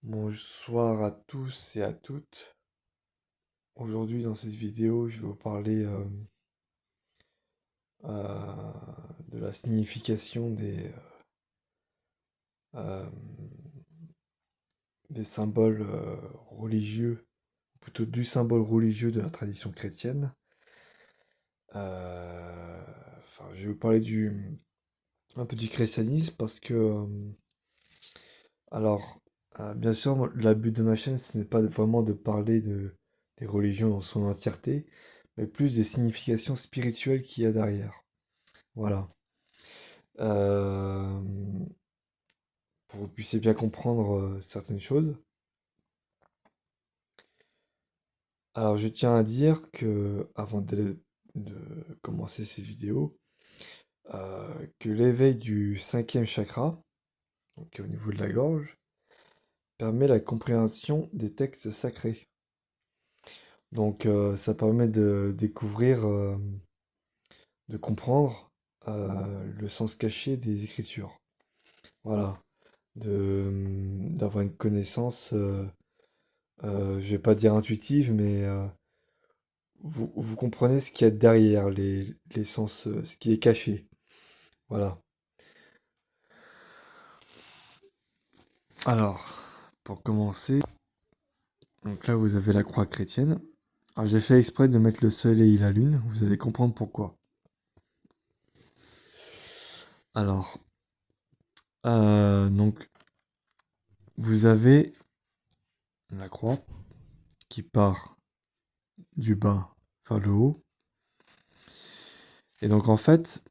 Bonsoir à tous et à toutes. Aujourd'hui, dans cette vidéo, je vais vous parler de la signification euh, des symboles religieux, plutôt du symbole religieux de la tradition chrétienne. Je vais vous parler un peu du christianisme parce que, alors, bien sûr, le but de ma chaîne, ce n'est pas vraiment de parler des religions dans son entièreté, mais plus des significations spirituelles qu'il y a derrière. Voilà. Euh, pour que vous puissiez bien comprendre certaines choses. Alors, je tiens à dire que, de commencer cette vidéo, que l'éveil du cinquième chakra, donc au niveau de la gorge, permet la compréhension des textes sacrés. Donc, ça permet de découvrir, de comprendre le sens caché des écritures. Voilà. D'avoir une connaissance, je vais pas dire intuitive, mais vous comprenez ce qu'il y a derrière les sens, ce qui est caché. Voilà. Alors, pour commencer, donc là vous avez la croix chrétienne. Alors j'ai fait exprès de mettre le soleil et la lune, vous allez comprendre pourquoi. Alors, donc vous avez la croix qui part du bas vers le haut. Et donc en fait,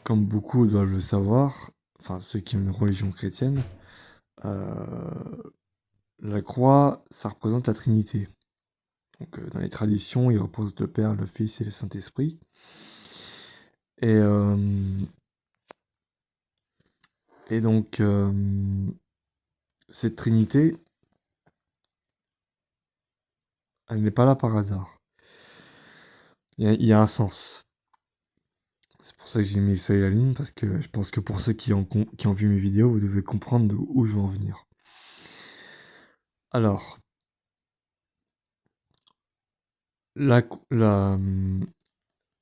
comme beaucoup doivent le savoir, enfin ceux qui ont une religion chrétienne, euh, la croix, ça représente la Trinité. Donc, dans les traditions, il repose le Père, le Fils et le Saint-Esprit. Et, euh, et donc, cette Trinité, elle n'est pas là par hasard. Il y a un sens. C'est pour ça que j'ai mis le soleil et la lune, parce que je pense que pour ceux qui ont vu mes vidéos, vous devez comprendre où je veux en venir. Alors, la, la,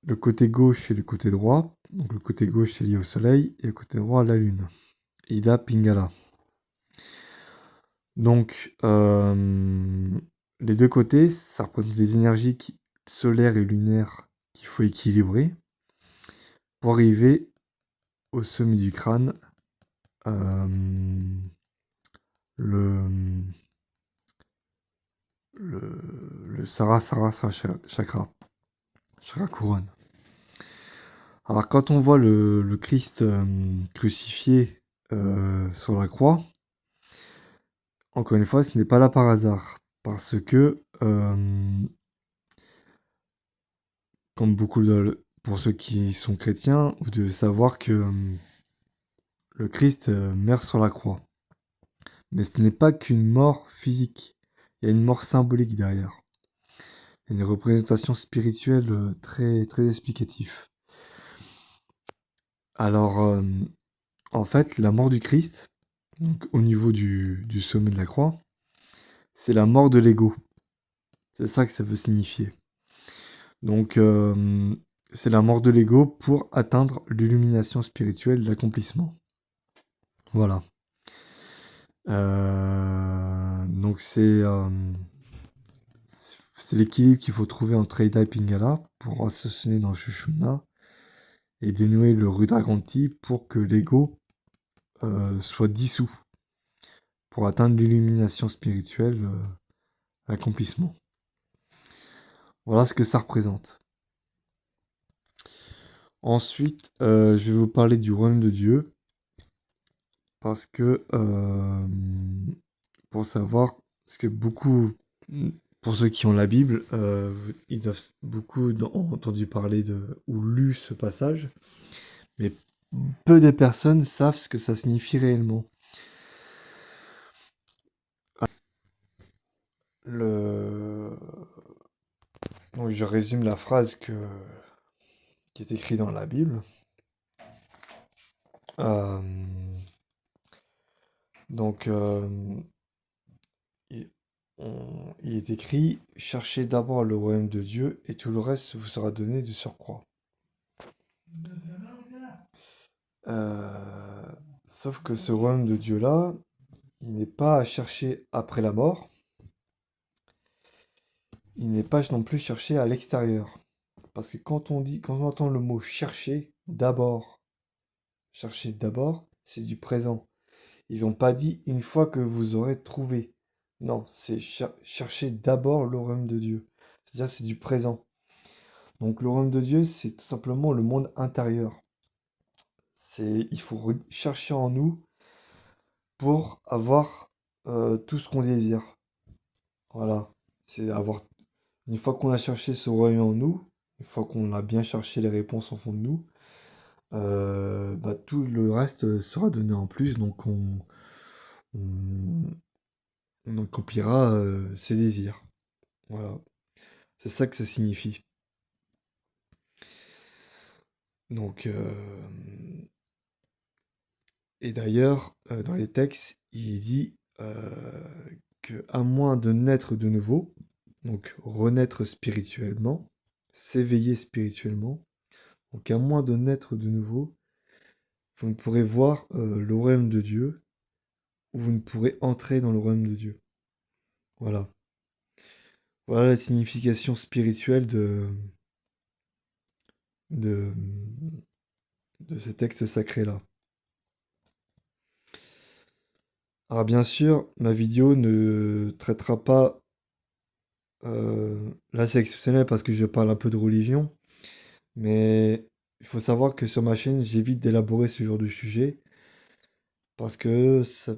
le côté gauche et le côté droit. Donc le côté gauche c'est lié au soleil et le côté droit à la lune. Ida Pingala. Donc les deux côtés, ça représente des énergies solaires et lunaires qu'il faut équilibrer pour arriver au sommet du crâne, euh, le, le Sarasara chakra, chakra couronne. Alors quand on voit le Christ crucifié sur la croix, encore une fois, ce n'est pas là par hasard. Parce que, comme pour ceux qui sont chrétiens, vous devez savoir que le Christ meurt sur la croix. Mais ce n'est pas qu'une mort physique. Il y a une mort symbolique derrière. Il y a une représentation spirituelle très, très explicative. Alors, en fait, la mort du Christ, donc au niveau du sommet de la croix, c'est la mort de l'ego. C'est ça que ça veut signifier. Donc, c'est la mort de l'ego pour atteindre l'illumination spirituelle, l'accomplissement. Voilà. Donc, c'est l'équilibre qu'il faut trouver entre Ida et Pingala pour assassiner dans le Shushumna et dénouer le Rudrakranti pour que l'ego soit dissous, pour atteindre l'illumination spirituelle, l'accomplissement. Voilà ce que ça représente. Ensuite, je vais vous parler du royaume de Dieu. Parce que, pour savoir, parce que pour ceux qui ont la Bible, ils doivent ont entendu parler ou lu ce passage, mais peu de personnes savent ce que ça signifie réellement. Le... Donc je résume la phrase qui est écrite dans la Bible. Euh, donc, il, il est écrit, cherchez d'abord le royaume de Dieu et tout le reste vous sera donné de surcroît. Euh, Sauf que ce royaume de Dieu-là, il n'est pas à chercher après la mort, il n'est pas non plus cherché à l'extérieur. Parce que quand on entend le mot chercher d'abord, c'est du présent. Ils n'ont pas dit une fois que vous aurez trouvé. Non, c'est chercher d'abord le royaume de Dieu. C'est-à-dire c'est du présent. Donc le royaume de Dieu, c'est tout simplement le monde intérieur. Il faut chercher en nous pour avoir tout ce qu'on désire. Voilà. C'est avoir une fois qu'on a cherché ce royaume en nous, une fois qu'on a bien cherché les réponses au fond de nous, bah, tout le reste sera donné en plus. Donc on, on accomplira ses désirs. Voilà. C'est ça que ça signifie. Donc, et d'ailleurs, dans les textes, il dit que à moins de naître de nouveau, donc renaître spirituellement, s'éveiller spirituellement, donc à moins de naître de nouveau, vous ne pourrez voir le royaume de Dieu, ou vous ne pourrez entrer dans le royaume de Dieu. Voilà. Voilà la signification spirituelle de, de ces textes sacrés-là. Alors bien sûr, ma vidéo ne traitera pas. Là, c'est exceptionnel parce que je parle un peu de religion, mais il faut savoir que sur ma chaîne, j'évite d'élaborer ce genre de sujet parce que ça.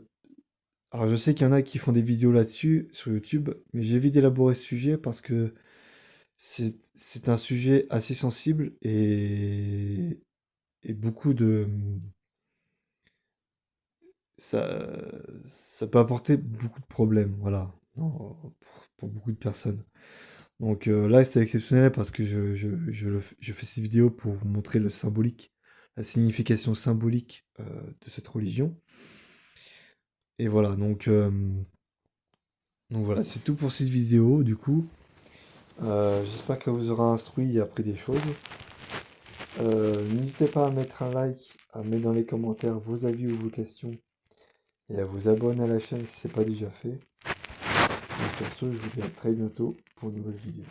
Alors je sais qu'il y en a qui font des vidéos là-dessus sur YouTube, mais j'évite d'élaborer ce sujet parce que c'est un sujet assez sensible et beaucoup de ça ça peut apporter beaucoup de problèmes, voilà, pour beaucoup de personnes. Donc là, c'est exceptionnel parce que je fais ces vidéos pour vous montrer le symbolique, la signification symbolique de cette religion. Et voilà, donc voilà, c'est tout pour cette vidéo du coup. J'espère qu'elle vous aura instruit et appris des choses. N'hésitez pas à mettre un like, à mettre dans les commentaires vos avis ou vos questions et à vous abonner à la chaîne si ce n'est pas déjà fait. Et sur ce, je vous dis à très bientôt pour une nouvelle vidéo.